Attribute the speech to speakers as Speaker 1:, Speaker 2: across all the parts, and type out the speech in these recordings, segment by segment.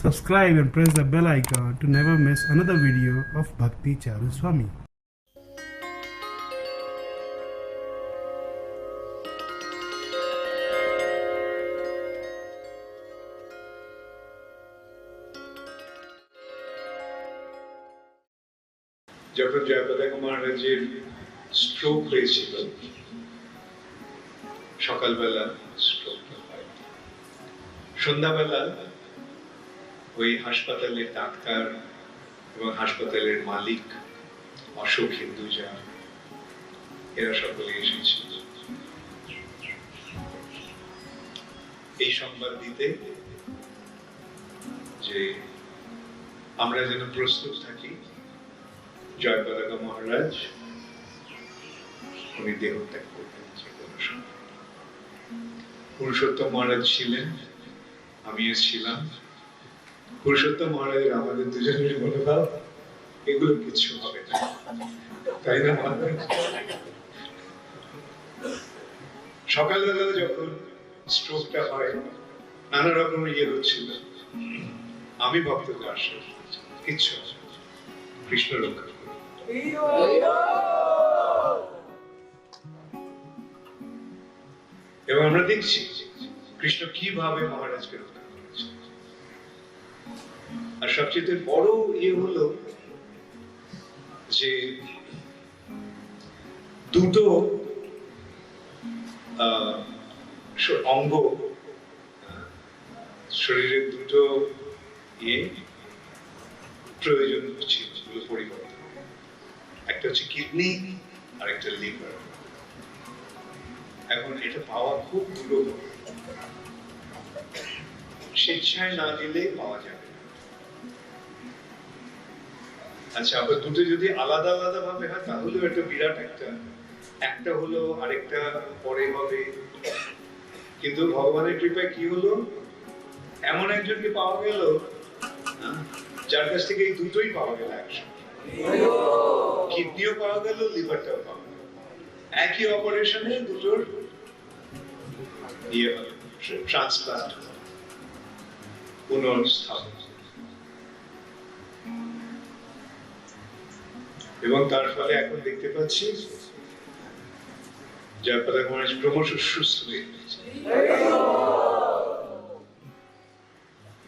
Speaker 1: Subscribe and press the bell icon to never miss another video of Bhakti Charu Swami.
Speaker 2: যখন জয়পতাকা মহারাজের stroke হয়েছিল, সকালবেলা stroke হয়, সন্ধ্যাবেলা ওই হাসপাতালের ডাক্তার এবং হাসপাতালের মালিক অশোক হিন্দুজা এরা সকলে এসেছিল এই সংবাদ দিতে যে আমরা যেন প্রস্তুত থাকি, জয়পতাকা মহারাজ উনি দেহত্যাগ করবেন যে কোনো সময়। পুরুষোত্তম মহারাজ ছিলেন, আমি ছিলাম। পুরুষোত্তম মহারাজের আমাদের দুজনের মনোভাব, এগুলো কিছু হবে না, তাই না মহারাজ? সকালবেলা যখন স্ট্রোকটা হয়, নানা রকম ইয়ে হচ্ছিল, আমি ভক্তদের আশ্বাস কিচ্ছু কৃষ্ণ রক্ষা করে। এবং আমরা দেখছি কৃষ্ণ কিভাবে মহারাজকে রক্ষা করেছে। আর সবচেয়ে বড় ইয়ে হলো যে দুটো অঙ্গ, শরীরের দুটো ইয়ে প্রয়োজন ছিল পরিবর্তন, একটা হচ্ছে কিডনি আর একটা লিভার। এখন এটা পাওয়া খুব দুর্লভ, স্বেচ্ছায় না দিলে পাওয়া যাবে না। আচ্ছা, আবার দুটো যদি আলাদা আলাদা ভাবে হয় তাহলে একটা বিরাট একটা হলো আরেকটা পরে হবে। কিন্তু ভগবানের কৃপায় কি হলো, এমন একজনকে পাওয়া গেল যার কাছ থেকে এই দুটোই পাওয়া গেল একসাথে। কিডনিও পাওয়া গেল, লিভারটাও পাওয়া গেল, একই অপারেশনে দুটোর ইয়ে হলো, ট্রান্সপ্লান্ট হলো, পুনর্স্থাপন। এবং তার ফলে এখন দেখতে পাচ্ছি জয়পতাকা মহারাজ ক্রমশ সুস্থ হয়ে গেছে।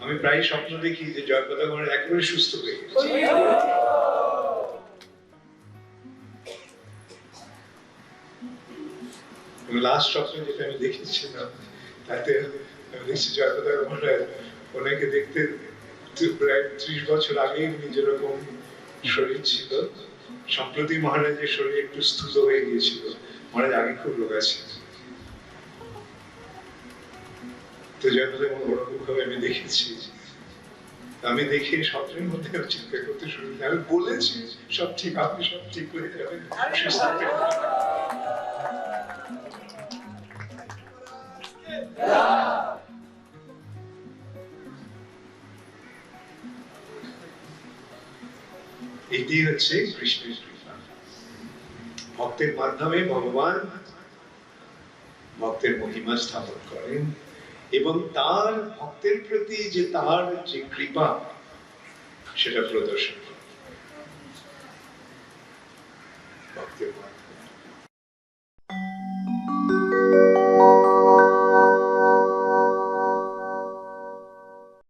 Speaker 2: আমি প্রায় স্বপ্ন দেখি যে জয়পতাকা মহারাজ একেবারে সুস্থ হয়ে গেছে। লাস্ট স্বপ্ন যেটা আমি দেখেছিলাম তাতে আমি দেখছি জয়পতাকা মহারাজ, ওনাকে দেখতে প্রায় 30 বছর আগে উনি যেরকম শরীর ছিল, সম্প্রতি মহারাজের শরীর একটু স্থূল হয়ে গিয়েছিল। মহারাজ আগে খুব রোগা ছিল, তো জয়পতাকা ওরকম ভাবে আমি দেখেছি। আমি দেখে স্বপ্নের মধ্যে চিন্তা করতে শুরু করি, আমি বলেছি সব ঠিক, আপনি সব ঠিক হয়ে যাবেন, সুস্থ হয়ে যাবেন। এটি হচ্ছে কৃষ্ণের কৃপা। ভক্তের মাধ্যমে ভগবান ভক্তের মহিমা স্থাপন করেন এবং তার ভক্তের প্রতি যে তার যে কৃপা সেটা প্রদর্শন করেন।